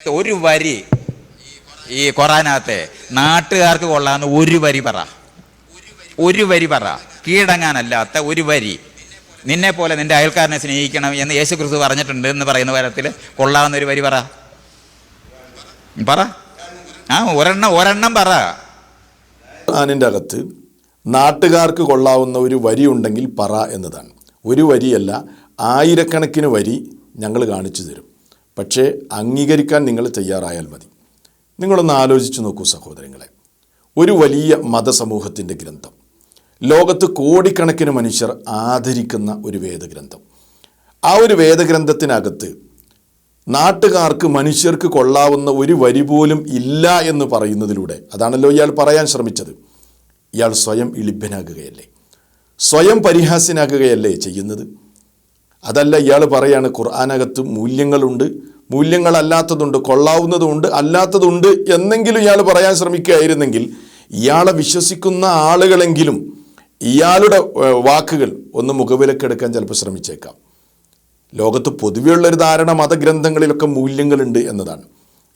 ഒരു വരി ഈ ഖുറാനകത്തെ നാട്ടുകാർക്ക് കൊള്ളാവുന്ന ഒരു വരി പറ, ഒരു വരി പറ, കീഴടങ്ങാനല്ലാത്ത ഒരു വരി. നിന്നെ പോലെ നിന്റെ അയൽക്കാരനെ സ്നേഹിക്കണം എന്ന് യേശു ക്രിസ്തു പറഞ്ഞിട്ടുണ്ട് എന്ന് പറയുന്ന തരത്തിൽ കൊള്ളാവുന്ന ഒരു വരി പറ. പറ, ഒരെണ്ണം പറ. ഖുർആനിൻ്റെ അകത്ത് നാട്ടുകാർക്ക് കൊള്ളാവുന്ന ഒരു വരി ഉണ്ടെങ്കിൽ പറ എന്നതാണ്. ഒരു വരിയല്ല, ആയിരക്കണക്കിന് വരി ഞങ്ങൾ കാണിച്ചു തരും. പക്ഷേ അംഗീകരിക്കാൻ നിങ്ങൾ തയ്യാറായാൽ മതി. നിങ്ങളൊന്ന് ആലോചിച്ച് നോക്കൂ സഹോദരങ്ങളെ, ഒരു വലിയ മതസമൂഹത്തിൻ്റെ ഗ്രന്ഥം, ലോകത്ത് കോടിക്കണക്കിന് മനുഷ്യർ ആദരിക്കുന്ന ഒരു വേദഗ്രന്ഥം, ആ ഒരു വേദഗ്രന്ഥത്തിനകത്ത് നാട്ടുകാർക്ക് മനുഷ്യർക്ക് കൊള്ളാവുന്ന ഒരു വരി പോലും ഇല്ല എന്ന് പറയുന്നതിലൂടെ, അതാണല്ലോ ഇയാൾ പറയാൻ ശ്രമിച്ചത്, ഇയാൾ സ്വയം ഇളിഭ്യനാകുകയല്ലേ, സ്വയം പരിഹാസ്യനാകുകയല്ലേ ചെയ്യുന്നത്? അതല്ല, ഇയാൾ പറയാണ് ഖുർആനകത്ത് മൂല്യങ്ങളുണ്ട്, മൂല്യങ്ങളല്ലാത്തതുണ്ട്, കൊള്ളാവുന്നതുണ്ട്, അല്ലാത്തതുണ്ട് എന്നെങ്കിലും ഇയാൾ പറയാൻ ശ്രമിക്കുകയായിരുന്നെങ്കിൽ ഇയാളെ വിശ്വസിക്കുന്ന ആളുകളെങ്കിലും ഇയാളുടെ വാക്കുകൾ ഒന്ന് മുഖവിലക്കെടുക്കാൻ ചിലപ്പോൾ ശ്രമിച്ചേക്കാം. ലോകത്ത് പൊതുവെയുള്ളൊരു ധാരണ മതഗ്രന്ഥങ്ങളിലൊക്കെ മൂല്യങ്ങളുണ്ട് എന്നതാണ്.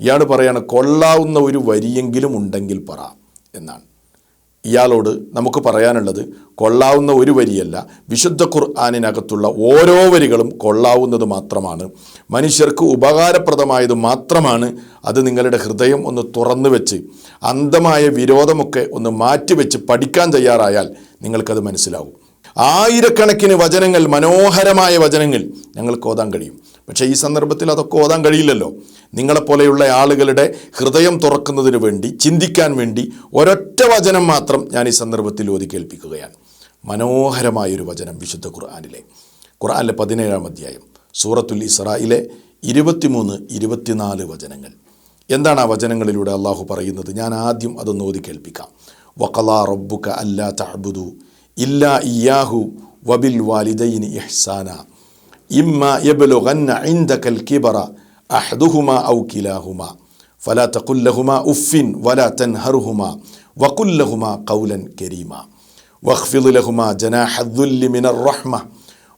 ഇയാൾ പറയാണ് കൊള്ളാവുന്ന ഒരു വരിയെങ്കിലും ഉണ്ടെങ്കിൽ പറ എന്നാണ്. ഇയാളോട് നമുക്ക് പറയാനുള്ളത്, കൊള്ളാവുന്ന ഒരു വരിയല്ല, വിശുദ്ധ ഖുർആനിനകത്തുള്ള ഓരോ വരികളും കൊള്ളാവുന്നത് മാത്രമാണ്, മനുഷ്യർക്ക് ഉപകാരപ്രദമായത് മാത്രമാണ്. അത് നിങ്ങളുടെ ഹൃദയം ഒന്ന് തുറന്നു വെച്ച് അന്ധമായ വിരോധമൊക്കെ ഒന്ന് മാറ്റിവെച്ച് പഠിക്കാൻ തയ്യാറായാൽ നിങ്ങൾക്കത് മനസ്സിലാവും. ആയിരക്കണക്കിന് വചനങ്ങൾ, മനോഹരമായ വചനങ്ങൾ ഞങ്ങൾക്ക് ഓതാൻ കഴിയും. പക്ഷേ ഈ സന്ദർഭത്തിൽ അതൊക്കെ ഓതാൻ കഴിയില്ലല്ലോ. നിങ്ങളെപ്പോലെയുള്ള ആളുകളുടെ ഹൃദയം തുറക്കുന്നതിന് വേണ്ടി, ചിന്തിക്കാൻ വേണ്ടി ഒരൊറ്റ വചനം മാത്രം ഞാൻ ഈ സന്ദർഭത്തിൽ ഓതി കേൾപ്പിക്കുകയാണ്. മനോഹരമായൊരു വചനം വിശുദ്ധ ഖുർആനിലെ 17-ാം അധ്യായം സൂറത്തുൽ ഇസ്രായിലെ 23-24 വചനങ്ങൾ. എന്താണ് ആ വചനങ്ങളിലൂടെ അള്ളാഹു പറയുന്നത്? ഞാൻ ആദ്യം അതൊന്ന് ഓതി കേൾപ്പിക്കാം. വഖളാ റബ്ബുക അല്ലാ തഅ്ബുദു ഇല്ലാ ഇയ്യാഹു വബിൽ വാലിദൈനി ഇഹ്സാന ഇമ്മ യബ്ലുഗന്ന ഇൻദകൽ കിബറ അഹദുഹുമാ ഔ കിലാഹുമാ ഫലാ തഖുൽ ലഹുമാ ഉഫിൻ വലാ തൻഹറുഹുമാ വഖുൽ ലഹുമാ ഖൗലൻ കരീമാ വഖ്ഫിദ് ലഹുമാ ജനാഹദ്ദുല്ലി മിനർ റഹ്മ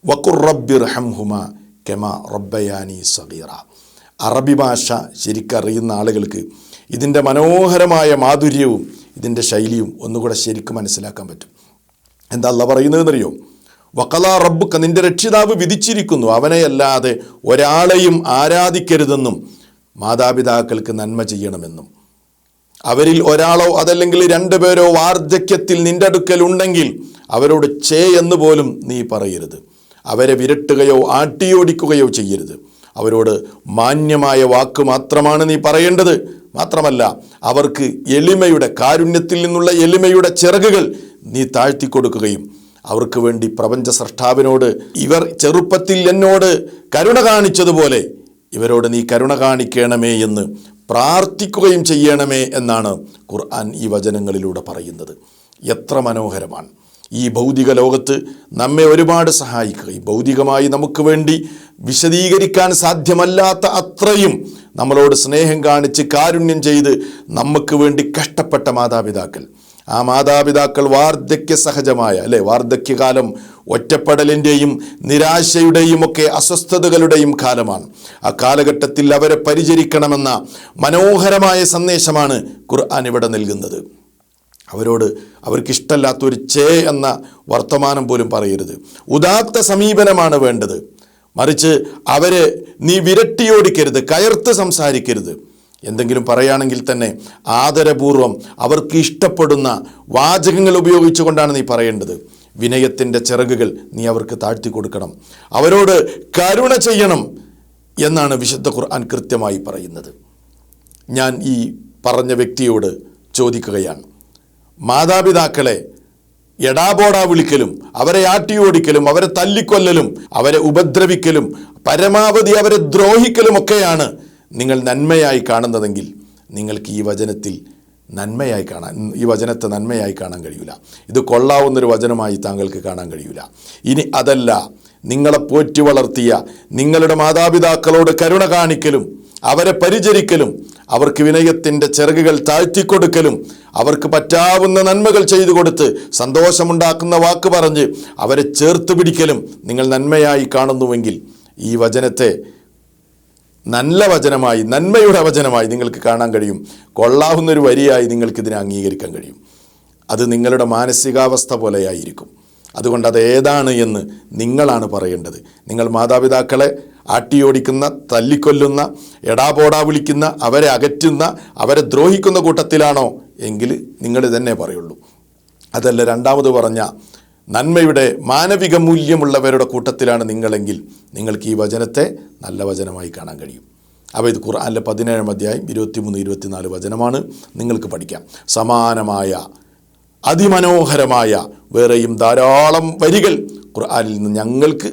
വഖുർ റബ്ബിർഹംഹുമാ കമാ റബ്ബയാനി സഗീറ. അറബി ഭാഷ ശരിക്കറിയുന്ന ആളുകൾക്ക് ഇതിൻ്റെ മനോഹരമായ മാധുര്യവും ഇതിൻ്റെ ശൈലിയും ഒന്നുകൂടെ ശരിക്കും മനസ്സിലാക്കാൻ പറ്റും. എന്താ അല്ലാഹ് പറയുന്നതെന്നറിയോ? വഖളാ റബ്ബുക, നിന്റെ രക്ഷിതാവ് വിധിച്ചിരിക്കുന്നു, അവനെയല്ലാതെ ഒരാളെയും ആരാധിക്കരുതെന്നും മാതാപിതാക്കൾക്ക് നന്മ ചെയ്യണമെന്നും. അവരിൽ ഒരാളോ അതല്ലെങ്കിൽ 2 പേരോ വാർദ്ധക്യത്തിൽ നിന്റെ അടുക്കൽ ഉണ്ടെങ്കിൽ അവരോട് ചേ എന്ന് പോലും നീ പറയരുത്. അവരെ വിരട്ടുകയോ ആട്ടിയോടിക്കുകയോ ചെയ്യരുത്. അവരോട് മാന്യമായ വാക്ക് മാത്രമാണ് നീ പറയേണ്ടത്. മാത്രമല്ല, അവർക്ക് എളിമയുടെ, കാരുണ്യത്തിൽ നിന്നുള്ള എളിമയുടെ ചിറകുകൾ നീ താഴ്ത്തിക്കൊടുക്കുകയും അവർക്ക് വേണ്ടി പ്രപഞ്ച സ്രഷ്ടാവിനോട് ഇവർ ചെറുപ്പത്തിൽ എന്നോട് കരുണ കാണിച്ചതുപോലെ ഇവരോട് നീ കരുണ കാണിക്കണമേ എന്ന് പ്രാർത്ഥിക്കുകയും ചെയ്യണമേ എന്നാണ് ഖുർആൻ ഈ വചനങ്ങളിലൂടെ പറയുന്നത്. എത്ര മനോഹരമാണ്! ഈ ഭൗതിക ലോകത്ത് നമ്മെ ഒരുപാട് സഹായിക്കുകയും ഭൗതികമായി നമുക്ക് വേണ്ടി വിശദീകരിക്കാൻ സാധ്യമല്ലാത്ത അത്രയും നമ്മളോട് സ്നേഹം കാണിച്ച് കാരുണ്യം ചെയ്ത് നമുക്ക് വേണ്ടി കഷ്ടപ്പെട്ട മാതാപിതാക്കൾ, ആ മാതാപിതാക്കൾ വാർദ്ധക്യ സഹജമായ വാർദ്ധക്യകാലം ഒറ്റപ്പെടലിൻ്റെയും നിരാശയുടെയും ഒക്കെ അസ്വസ്ഥതകളുടെയും കാലമാണ്. ആ കാലഘട്ടത്തിൽ അവരെ പരിചരിക്കണമെന്ന മനോഹരമായ സന്ദേശമാണ് ഖുർആൻ ഇവിടെ നൽകുന്നത്. അവരോട് അവർക്കിഷ്ടമല്ലാത്തൊരു ചേ എന്ന വർത്തമാനം പോലും പറയരുത്. ഉദാത്ത സമീപനമാണ് വേണ്ടത്. മറിച്ച് അവരെ നീ വിരട്ടിയോടിക്കരുത്, കയർത്ത് സംസാരിക്കരുത്. എന്തെങ്കിലും പറയുകയാണെങ്കിൽ തന്നെ ആദരപൂർവം അവർക്ക് ഇഷ്ടപ്പെടുന്ന വാചകങ്ങൾ ഉപയോഗിച്ചുകൊണ്ടാണ് നീ പറയേണ്ടത്. വിനയത്തിൻ്റെ ചിറകുകൾ നീ അവർക്ക് താഴ്ത്തി കൊടുക്കണം. അവരോട് കരുണ ചെയ്യണം എന്നാണ് വിശുദ്ധ ഖുർആൻ കൃത്യമായി പറയുന്നത്. ഞാൻ ഈ പറഞ്ഞ വ്യക്തിയോട് ചോദിക്കുകയാണ്, മാതാപിതാക്കളെ എടാബോടാ വിളിക്കലും അവരെ ആട്ടിയോടിക്കലും അവരെ തല്ലിക്കൊല്ലലും അവരെ ഉപദ്രവിക്കലും പരമാവധി അവരെ ദ്രോഹിക്കലുമൊക്കെയാണ് നിങ്ങൾ നന്മയായി കാണുന്നതെങ്കിൽ നിങ്ങൾക്ക് ഈ വചനത്തെ നന്മയായി കാണാൻ കഴിയില്ല. ഇത് കൊള്ളാവുന്നൊരു വചനമായി താങ്കൾക്ക് കാണാൻ കഴിയില്ല. ഇനി അതല്ല, നിങ്ങളെ പോറ്റി വളർത്തിയ നിങ്ങളുടെ മാതാപിതാക്കളോട് കരുണ കാണിക്കലും അവരെ പരിചരിക്കലും അവർക്ക് വിനയത്തിൻ്റെ ചിറകുകൾ താഴ്ത്തിക്കൊടുക്കലും അവർക്ക് പറ്റാവുന്ന നന്മകൾ ചെയ്തു കൊടുത്ത് സന്തോഷമുണ്ടാക്കുന്ന വാക്ക് പറഞ്ഞ് അവരെ ചേർത്ത് പിടിക്കലും നിങ്ങൾ നന്മയായി കാണുന്നുവെങ്കിൽ ഈ വചനത്തെ നല്ല വചനമായി, നന്മയുടെ വചനമായി നിങ്ങൾക്ക് കാണാൻ കഴിയും. കൊള്ളാവുന്നൊരു വരിയായി നിങ്ങൾക്കിതിനെ അംഗീകരിക്കാൻ കഴിയും. അത് നിങ്ങളുടെ മാനസികാവസ്ഥ പോലെയായിരിക്കും. അതുകൊണ്ട് അത് ഏതാണ് എന്ന് നിങ്ങളാണ് പറയേണ്ടത്. നിങ്ങൾ മാതാപിതാക്കളെ ആട്ടിയോടിക്കുന്ന, തല്ലിക്കൊല്ലുന്ന, എടാപോടാ വിളിക്കുന്ന, അവരെ അകറ്റുന്ന, അവരെ ദ്രോഹിക്കുന്ന കൂട്ടത്തിലാണോ എങ്കിൽ നിങ്ങൾ തന്നെ പറയുള്ളൂ. അതല്ല, രണ്ടാമത് പറഞ്ഞ നന്മയുടെ മാനവിക മൂല്യമുള്ളവരുടെ കൂട്ടത്തിലാണ് നിങ്ങളെങ്കിൽ നിങ്ങൾക്ക് ഈ വചനത്തെ നല്ല വചനമായി കാണാൻ കഴിയും. അപ്പോൾ ഇത് ഖുർആനിലെ 17-ാം അധ്യായം 23-24 വചനമാണ്. നിങ്ങൾക്ക് പഠിക്കാം. സമാനമായ അതിമനോഹരമായ വേറെയും ധാരാളം വരികൾ ഖുർആനിൽ നിന്ന് ഞങ്ങൾക്ക്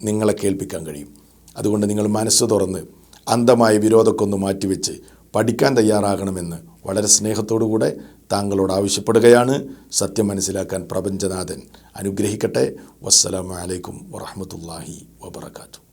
നിങ്ങളെ കേൾപ്പിക്കാൻ കഴിയും. അതുകൊണ്ട് നിങ്ങൾ മനസ്സ് തുറന്ന് അന്ധമായ വിരോധമൊക്കെ മാറ്റിവെച്ച് പഠിക്കാൻ തയ്യാറാകണമെന്ന് വളരെ സ്നേഹത്തോടുകൂടെ താങ്കളോട് ആവശ്യപ്പെടുകയാണ്. സത്യം മനസ്സിലാക്കാൻ പ്രപഞ്ചനാഥൻ അനുഗ്രഹിക്കട്ടെ. വസ്സലാമു അലൈക്കും വറഹ്മത്തുള്ളാഹി വബറകാതുഹു.